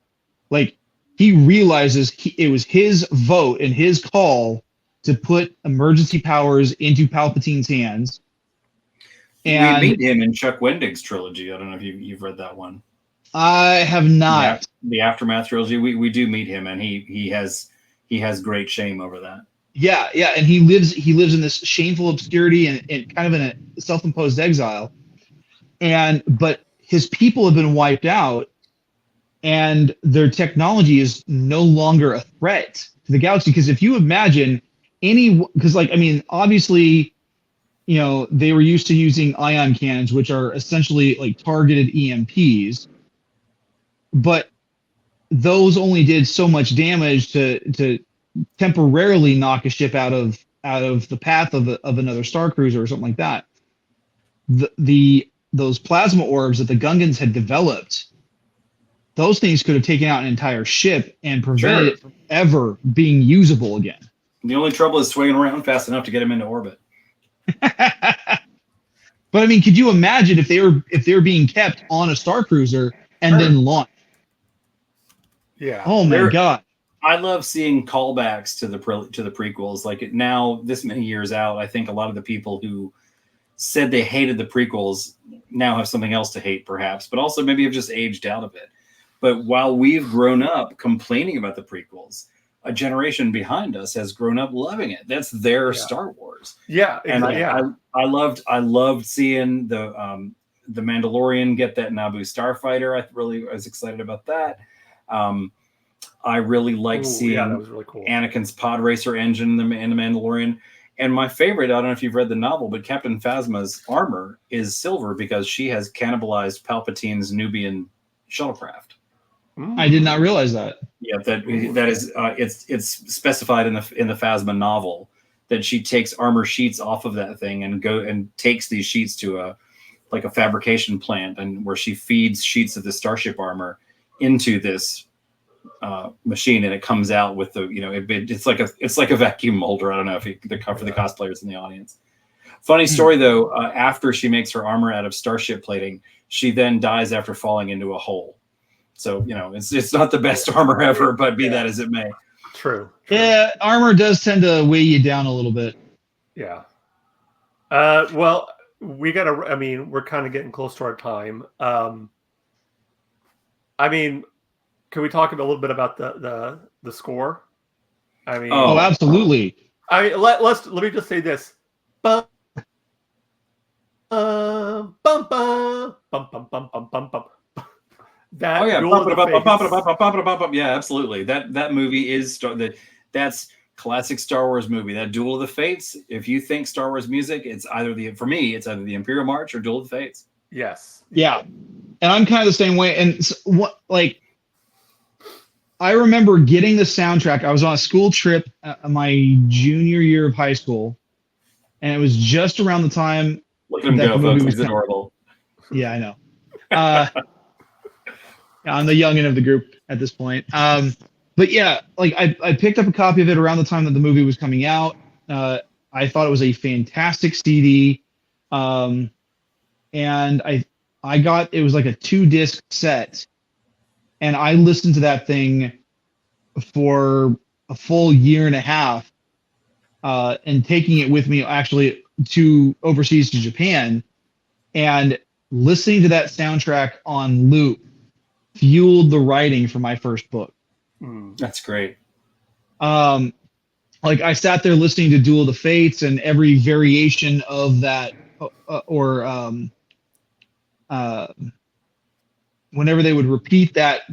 He realizes it was his vote and his call to put emergency powers into Palpatine's hands. And we meet him in Chuck Wendig's trilogy. I don't know if you've read that one. I have not. The Aftermath trilogy. We do meet him, and he has great shame over that. Yeah, and he lives in this shameful obscurity and kind of in a self-imposed exile. But his people have been wiped out, and their technology is no longer a threat to the galaxy. Because if you imagine obviously, they were used to using ion cannons, which are essentially like targeted EMPs, but those only did so much damage to temporarily knock a ship out of the path of another star cruiser or something like that. Those plasma orbs that the Gungans had developed, those things could have taken out an entire ship and prevented it from ever being usable again. The only trouble is swinging around fast enough to get them into orbit. But I mean, could you imagine if they were being kept on a star cruiser and then launched? Yeah. Oh my God. I love seeing callbacks to the prequels. Like now, this many years out, I think a lot of the people who said they hated the prequels now have something else to hate, perhaps, but also maybe have just aged out of it. But while we've grown up complaining about the prequels, a generation behind us has grown up loving it. That's their Star Wars. Yeah, and I loved seeing the Mandalorian get that Naboo starfighter. I really was excited about that. I really liked seeing that was really cool. Anakin's pod racer engine in the Mandalorian. And my favorite, I don't know if you've read the novel, but Captain Phasma's armor is silver because she has cannibalized Palpatine's Nubian shuttlecraft. I did not realize that. Yeah, that is it's specified in the Phasma novel that she takes armor sheets off of that thing and takes these sheets to a fabrication plant, and where she feeds sheets of the starship armor into this machine, and it comes out with it's like a vacuum molder. I don't know if for the cosplayers in the audience. Funny story though, after she makes her armor out of starship plating, she then dies after falling into a hole. So it's not the best armor ever, but be that as it may. True. Yeah, armor does tend to weigh you down a little bit. Yeah. Well, we're kind of getting close to our time. Can we talk a little bit about the score? Absolutely. Let me just say this. Bum, bum, bum, bum, bum, bum, bum, bum, bum, bum. That yeah, absolutely. That movie is that's classic Star Wars movie. That Duel of the Fates. If you think Star Wars music, it's either the Imperial March or Duel of the Fates. Yes. Yeah, and I'm kind of the same way. And I remember getting the soundtrack. I was on a school trip my junior year of high school, and it was just around the time. Look at him go, folks. He's adorable. Yeah, I know. I'm the youngin' of the group at this point. But yeah, I picked up a copy of it around the time that the movie was coming out. I thought it was a fantastic CD. And it was like a 2-disc set. And I listened to that thing for a full year and a half, and taking it with me actually to overseas to Japan, and listening to that soundtrack on loop fueled the writing for my first book. That's great. I sat there listening to Duel of the Fates and every variation of that, whenever they would repeat that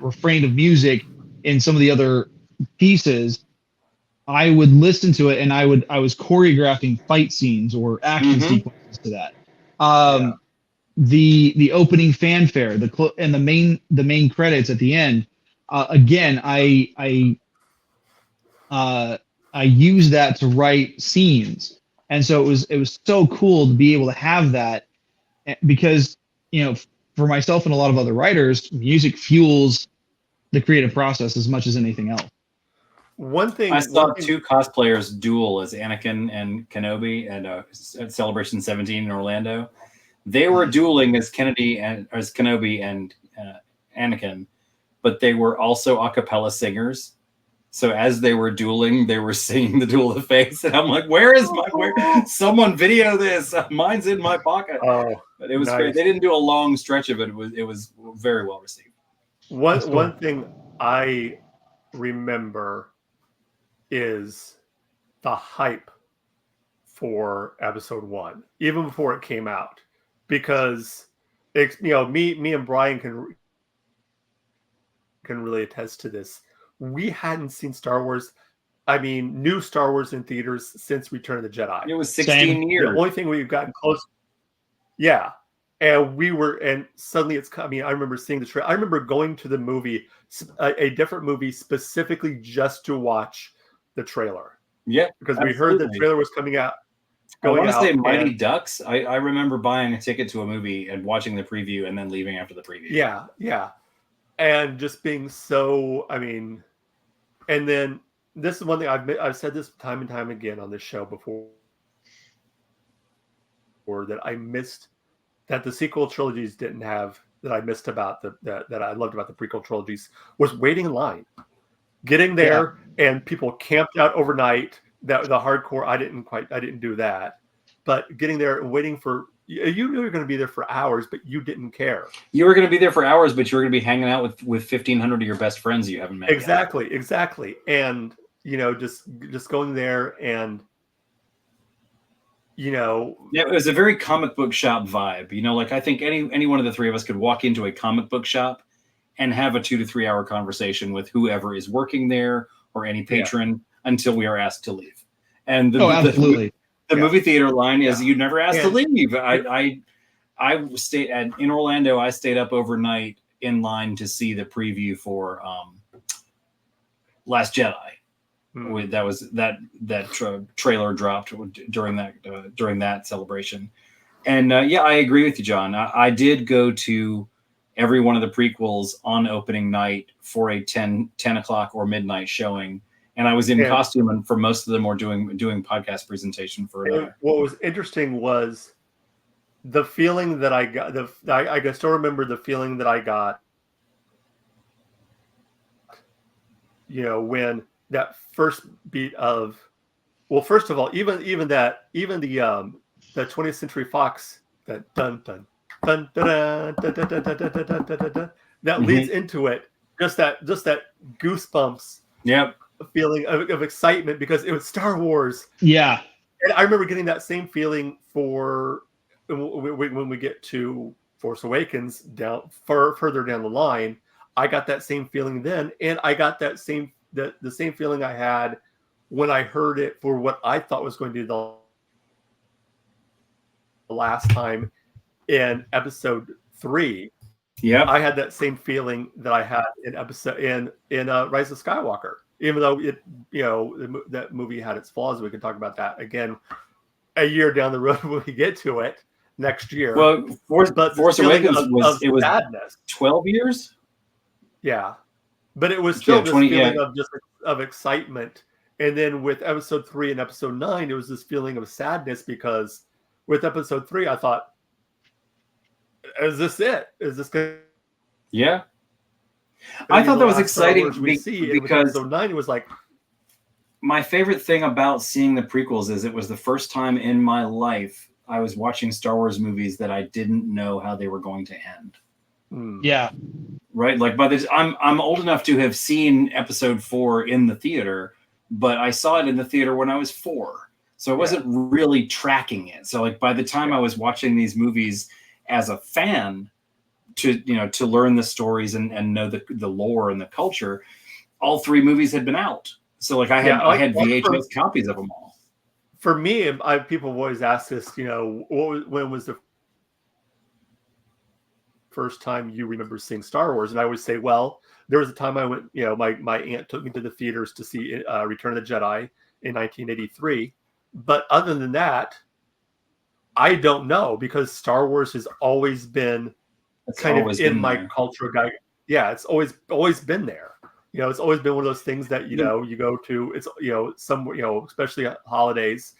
refrain of music in some of the other pieces, I would listen to it, and I was choreographing fight scenes or action sequences to that. The opening fanfare, and the main credits at the end. Again, I use that to write scenes, and so it was so cool to be able to have that, because for myself and a lot of other writers, music fuels the creative process as much as anything else. I saw two cosplayers duel as Anakin and Kenobi at Celebration 17 in Orlando. They were dueling as Kenobi and Anakin, but they were also a cappella singers. So as they were dueling, they were singing the Duel of the Fates, and I'm like, "Where is my? Where? Someone video this! Mine's in my pocket." Oh, but it was nice. great. They didn't do a long stretch of it. It was very well received. One thing I remember is the hype for episode 1, even before it came out, because me and Brian can really attest to this. We hadn't seen Star Wars, new Star Wars in theaters since Return of the Jedi. It was 16 years. The only thing we've gotten close, yeah. And suddenly it's coming. I remember seeing the trailer. I remember going to the movie, a different movie, specifically just to watch the trailer. Yeah, because we heard the trailer was coming out. I want to say Mighty Ducks. I remember buying a ticket to a movie and watching the preview and then leaving after the preview. Yeah. And just being so, and then this is one thing I've said this time and time again on this show before, that I missed, that the sequel trilogies didn't have, that I missed about that I loved about the prequel trilogies, was waiting in line, getting there, and people camped out overnight. That the hardcore, I didn't do that, but getting there and waiting for, you knew you were going to be there for hours, but you didn't care. You were going to be there for hours, but you were going to be hanging out with 1,500 of your best friends you haven't met exactly and just going there, and it was a very comic book shop vibe. Like I think any one of the three of us could walk into a comic book shop and have a 2 to 3 hour conversation with whoever is working there or any patron until we are asked to leave. And absolutely. The movie theater line is you never asked to leave. I stayed in Orlando. I stayed up overnight in line to see the preview for Last Jedi. That was that trailer dropped during that celebration. And I agree with you, John. I did go to every one of the prequels on opening night for a 10 o'clock or midnight showing. And I was in costume, and for most of them were doing podcast presentation for another. What was interesting was the feeling that I got. I can still remember the feeling that I got. When that first beat of, well, first of all, even the 20th Century Fox, that dun dun dun dun dun dun dun dun dun dun dun dun, that leads into it. Just that goosebumps. Yep. Feeling of excitement, because it was Star Wars. Yeah. And I remember getting that same feeling for when we get to Force Awakens further down the line. I got that same feeling then, and I got the same feeling I had when I heard it for what I thought was going to be the last time in episode 3. Yeah, I had that same feeling that I had in Rise of Skywalker. Even though that movie had its flaws, we can talk about that again a year down the road when we get to it next year. Well, Force Awakens was sadness. 12 years. Yeah, but it was still this feeling of excitement. And then with episode 3 and episode 9, it was this feeling of sadness, because with episode 3, I thought, "Is this it? Is this good?" Yeah. I thought that was exciting because episode 9, it was like, my favorite thing about seeing the prequels is it was the first time in my life I was watching Star Wars movies that I didn't know how they were going to end. Yeah. Right. Like I'm old enough to have seen episode 4 in the theater, but I saw it in the theater when I was 4. So I wasn't really tracking it. So like by the time I was watching these movies as a fan, to learn the stories and know the lore and the culture, all 3 movies had been out. So like I had VHS copies of them all. For me, people have always asked this, when was the first time you remember seeing Star Wars? And I always say, well, there was a time I went, my aunt took me to the theaters to see Return of the Jedi in 1983. But other than that, I don't know, because Star Wars has always been in my culture. It's always been there. It's always been one of those things that you go to. It's somewhere, especially at holidays,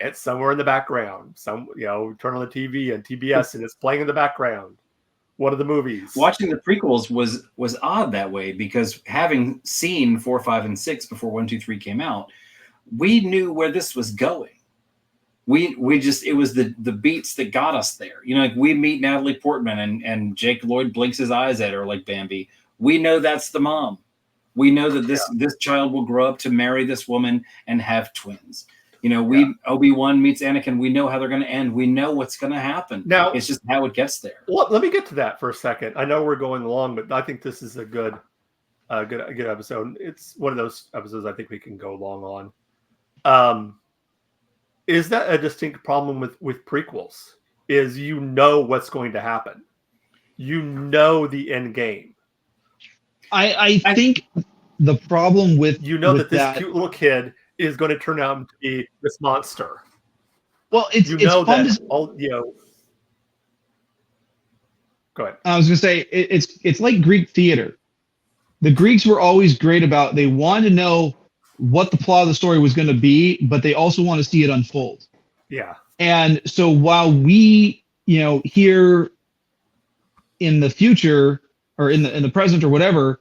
it's somewhere in the background. Turn on the TV and TBS, and it's playing in the background. one of the movies. Watching the prequels was odd that way, because having seen 4, 5, and 6 before 1, 2, 3 came out, we knew where this was going. We just, it was the beats that got us there. You know, like we meet Natalie Portman and Jake Lloyd blinks his eyes at her like Bambi. We know that's the mom. We know that this child will grow up to marry this woman and have twins. You know, Obi-Wan meets Anakin. We know how they're going to end. We know what's going to happen. Now, it's just how it gets there. Well, let me get to that for a second. I know we're going long, but I think this is a good episode. It's one of those episodes I think we can go long on. Is that a distinct problem with prequels? Is you know what's going to happen. You know the end game. I think the problem with that this cute little kid is going to turn out to be this monster. Well, it's fun Go ahead. I was going to say it's like Greek theater. The Greeks were always great about, they wanted to know what the plot of the story was going to be, but they also want to see it unfold. Yeah. And so while we, here in the future or in the present or whatever,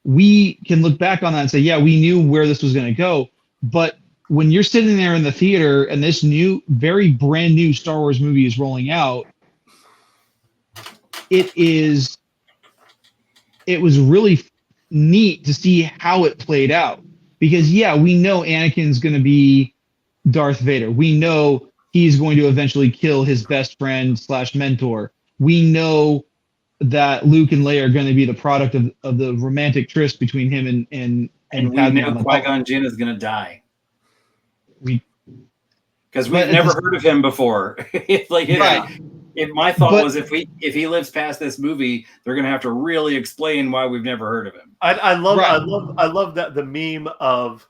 we can look back on that and say, yeah, we knew where this was going to go. But when you're sitting there in the theater and this very brand new Star Wars movie is rolling out, it was really neat to see how it played out. Because, we know Anakin's going to be Darth Vader. We know he's going to eventually kill his best friend / mentor. We know that Luke and Leia are going to be the product of the romantic tryst between him and we know Qui-Gon Jinn is going to die. Because we've never heard of him before. My thought was if he lives past this movie, they're going to have to really explain why we've never heard of him. I love that the meme of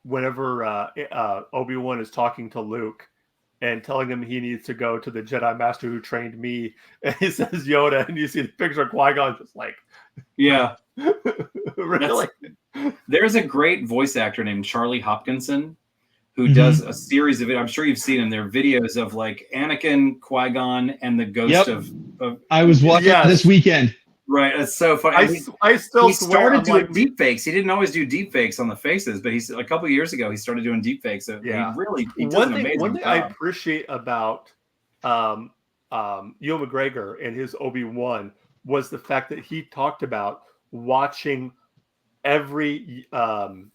whenever Obi-Wan is talking to Luke and telling him he needs to go to the Jedi Master who trained me, and he says Yoda, and you see the picture of Qui-Gon just like, yeah, really. There's a great voice actor named Charlie Hopkinson who does a series of it. I'm sure you've seen him. There are videos of like Anakin, Qui-Gon, and the ghost of I was watching this weekend. Right, it's so funny. I still he started doing deep fakes. He didn't always do deep fakes on the faces, but he's a couple of years ago he started doing deep fakes. So he does an amazing one thing job. I appreciate about Ewan McGregor and his Obi-Wan was the fact that he talked about watching every Alec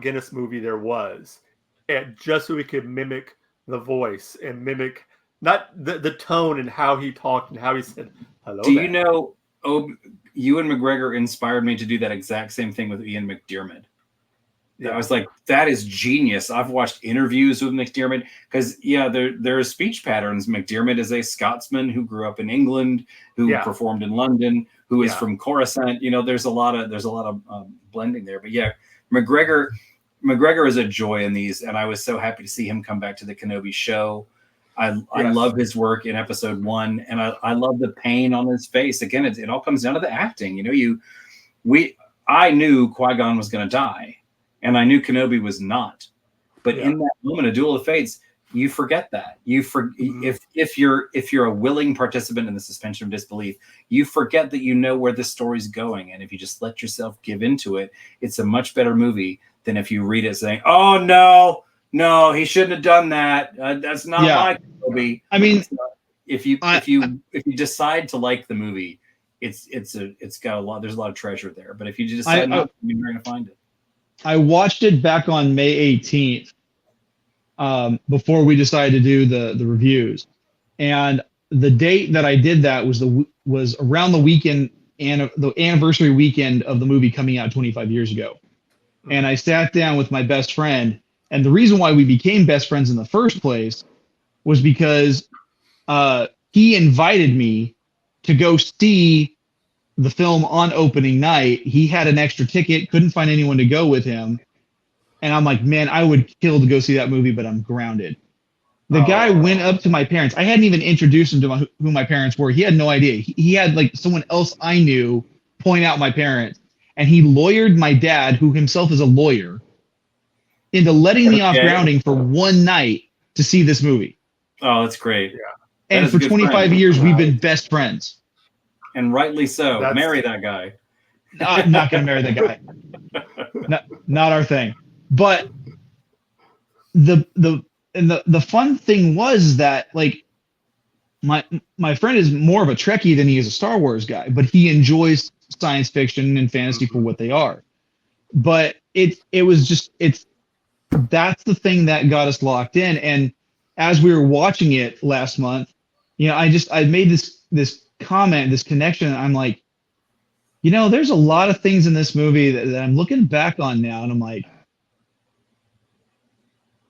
Guinness movie there was, and just so he could mimic the voice and mimic not the tone and how he talked and how he said hello. Do you know Ewan McGregor inspired me to do that exact same thing with Ian McDiarmid? I was like, that is genius. I've watched interviews with McDiarmid because there are speech patterns. McDiarmid is a Scotsman who grew up in England, who performed in London, who is from Coruscant. There's a lot of blending there. But McGregor is a joy in these, and I was so happy to see him come back to the Kenobi show. I love his work in episode 1, and I love the pain on his face. Again, it all comes down to the acting. I knew Qui-Gon was going to die, and I knew Kenobi was not. But in that moment of Duel of Fates, you forget that. If you're a willing participant in the suspension of disbelief, you forget that you know where this story's going, and if you just let yourself give into it, it's a much better movie than if you read it saying, "Oh no, he shouldn't have done that. That's not my movie." I mean, if you decide to like the movie, it's got a lot. There's a lot of treasure there. But if you just decide not, you're going to find it. I watched it back on May 18th, before we decided to do the reviews, and the date that I did that was around the weekend and the anniversary weekend of the movie coming out 25 years ago. And I sat down with my best friend. And the reason why we became best friends in the first place was because he invited me to go see the film on opening night. He had an extra ticket, couldn't find anyone to go with him. And I'm like, man, I would kill to go see that movie, but I'm grounded. The guy went up to my parents. I hadn't even introduced him to who my parents were. He had no idea. He had like someone else I knew point out my parents. And he lawyered my dad, who himself is a lawyer, into letting me off grounding for one night to see this movie. Oh, that's great. Yeah. And for 25 years, we've been best friends. And rightly so. Marry that guy. I'm not going to marry that guy. Not our thing. But the fun thing was that, like, my friend is more of a Trekkie than he is a Star Wars guy, but he enjoys science fiction and fantasy for what they are. But that's the thing that got us locked in. And as we were watching it last month, I made this comment, this connection. And I'm like, there's a lot of things in this movie that I'm looking back on now, and I'm like,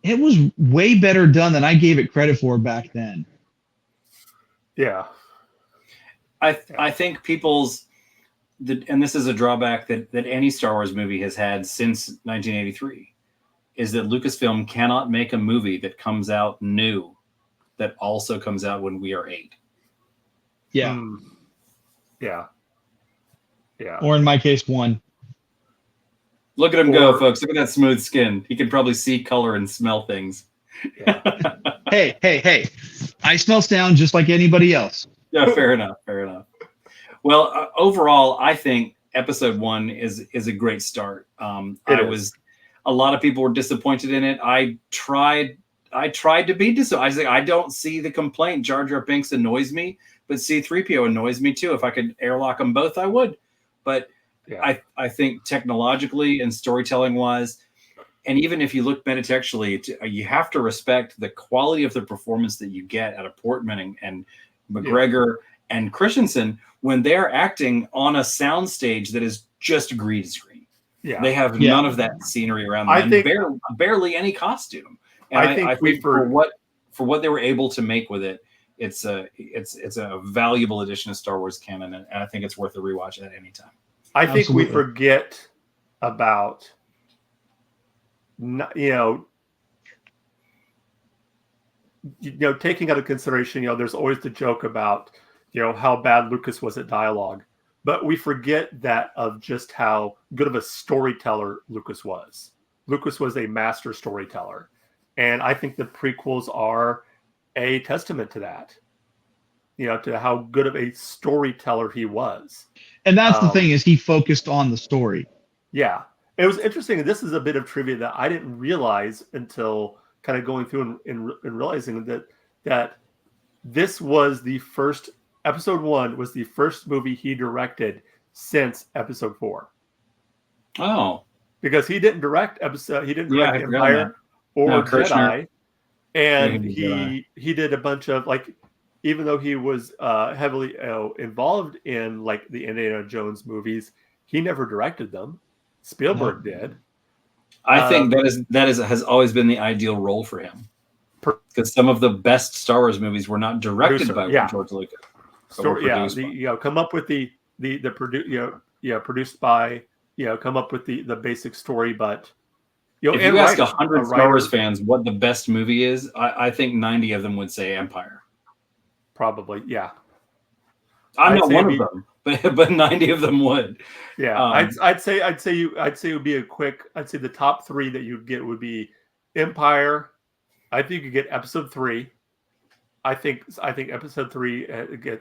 it was way better done than I gave it credit for back then. Yeah. I think and this is a drawback that any Star Wars movie has had since 1983, is that Lucasfilm cannot make a movie that comes out new that also comes out when we are 8. Yeah. Yeah. Yeah. Or in my case, 1. Look at him go, folks. Look at that smooth skin. He can probably see color and smell things. Yeah. Hey. I smell sound just like anybody else. Yeah, fair enough. Well, overall, I think episode 1 is a great start. A lot of people were disappointed in it. I tried to be disappointed. I don't see the complaint. Jar Jar Binks annoys me, but C-3PO annoys me too. If I could airlock them both, I would. But yeah. I think technologically and storytelling wise, and even if you look metatextually, you have to respect the quality of the performance that you get out of Portman and McGregor and Christensen when they're acting on a soundstage that is just green screen. Yeah. They have none of that scenery around them. And barely any costume. And I think for what they were able to make with it, it's a valuable addition to Star Wars canon, and I think it's worth a rewatch at any time. I think we forget about taking out of consideration, there's always the joke about how bad Lucas was at dialogue, but we forget that of just how good of a storyteller Lucas was. Lucas was a master storyteller, and I think the prequels are a testament to that. To how good of a storyteller he was. And that's the thing, is he focused on the story. Yeah. It was interesting. This is a bit of trivia that I didn't realize until kind of going through and realizing that this was the first, episode 1 was the first movie he directed since episode 4. Oh. Because he didn't direct Empire or Jedi. And he did a bunch of, like, even though he was heavily involved in like the Indiana Jones movies, he never directed them. Spielberg did. I think that has always been the ideal role for him, because some of the best Star Wars movies were not directed by George Lucas. Come up with the produced by, come up with the basic story, but if you ask 100 Star Wars fans what the best movie is, I think 90 of them would say Empire. Probably, yeah. I'm not one of them, but 90 of them would. Yeah, I'd say it would be a quick. I'd say the top 3 that you'd get would be Empire. I think you get episode 3. I think episode 3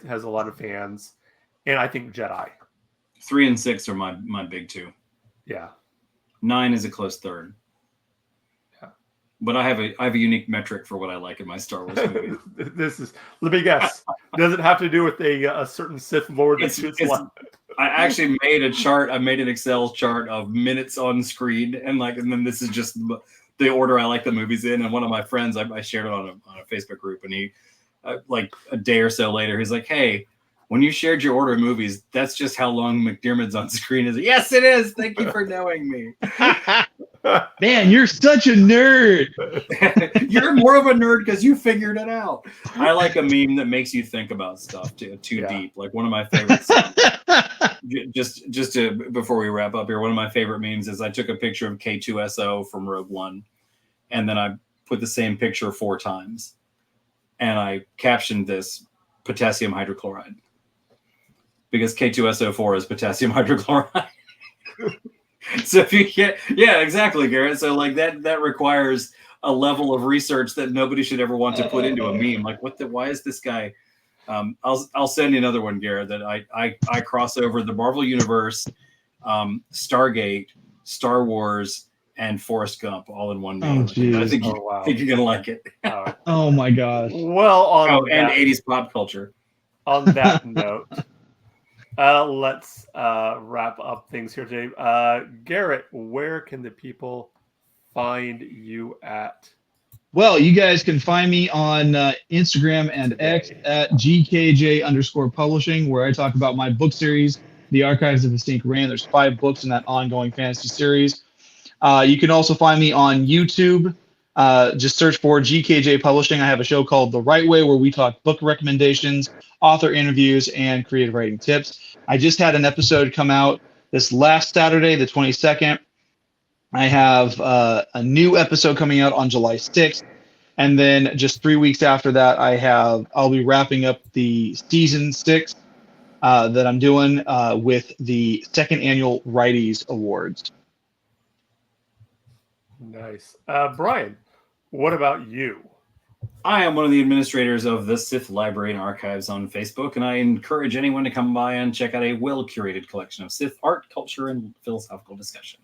has a lot of fans, and I think Jedi. 3 and 6 are my big 2. Yeah, 9 is a close third. But I have a unique metric for what I like in my Star Wars movies. Let me guess. Does it have to do with a certain Sith Lord that shoots one? I actually made a chart. I made an Excel chart of minutes on screen, and then this is just the order I like the movies in. And one of my friends, I shared it on a Facebook group, and he, like a day or so later, he's like, "Hey, when you shared your order of movies, that's just how long McDiarmid's on screen." Is yes, it is. Thank you for knowing me. Man, you're such a nerd. You're more of a nerd because you figured it out. I like a meme that makes you think about stuff too deep. Like one of my favorites. just to before we wrap up here, one of my favorite memes is I took a picture of K2SO from Rogue One, and then I put the same picture 4 times, and I captioned this potassium hydrochloride, because K2SO4 is potassium hydrochloride. So if you can't, yeah, exactly, Garrett. So like that requires a level of research that nobody should ever want to put into a meme. Like, why is this guy? I'll send you another one, Garrett, that I cross over the Marvel Universe, Stargate, Star Wars, and Forrest Gump all in one meme. I think you're gonna like it. Oh my gosh. Well, and 80s pop culture. On that note, let's wrap up things here today. Garrett, where can the people find you at? Well, you guys can find me on Instagram and X at GKJ_publishing, where I talk about my book series, The Archives of Distinct Reign. There's 5 books in that ongoing fantasy series. You can also find me on YouTube. Just search for GKJ Publishing. I have a show called The Right Way, where we talk book recommendations, author interviews, and creative writing tips. I just had an episode come out this last Saturday, the 22nd. I have a new episode coming out on July 6th. And then just 3 weeks after that, I'll be wrapping up the season 6 that I'm doing with the 2nd annual Righties Awards. Nice. Brian, what about you? I am one of the administrators of the Sith Library and Archives on Facebook, and I encourage anyone to come by and check out a well-curated collection of Sith art, culture, and philosophical discussion.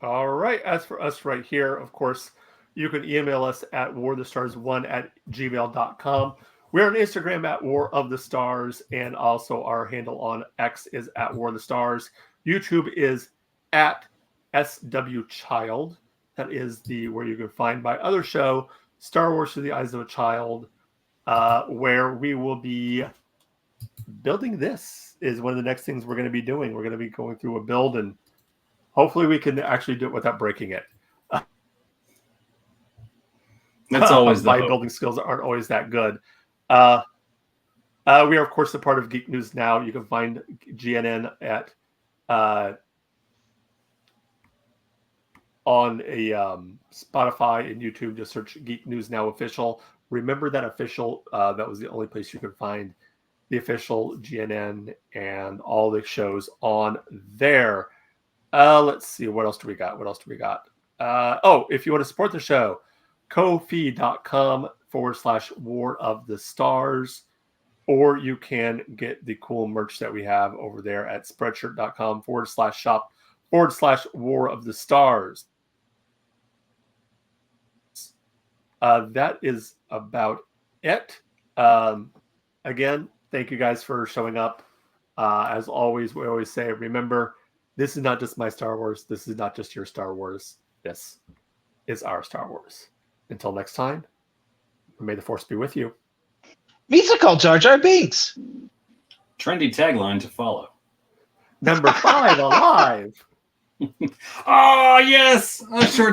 All right. As for us right here, of course, you can email us at warthestars1@gmail.com. We're on Instagram at War of the Stars, and also our handle on X is at War of the Stars. YouTube is at SWChild. That is where you can find my other show, Star Wars Through the Eyes of a Child, where we will be building this. Is one of the next things we're going to be doing. We're going to be going through a build, and hopefully we can actually do it without breaking it. That's always my building skills aren't always that good. We are, of course, a part of Geek News Now. You can find GNN at on a Spotify and YouTube. Just search Geek News Now Official. Remember that official. That was the only place you could find the official GNN and all the shows on there. Let's see. What else do we got? If you want to support the show, Ko-fi.com/War of the Stars, or you can get the cool merch that we have over there at spreadshirt.com/shop/War of the Stars. That is about it. Again, thank you guys for showing up. As always, we always say, remember, this is not just my Star Wars. This is not just your Star Wars. This is our Star Wars. Until next time, may the Force be with you. Musical Jar Jar Binks. Trendy tagline to follow. Number 5 alive. Oh, yes. A short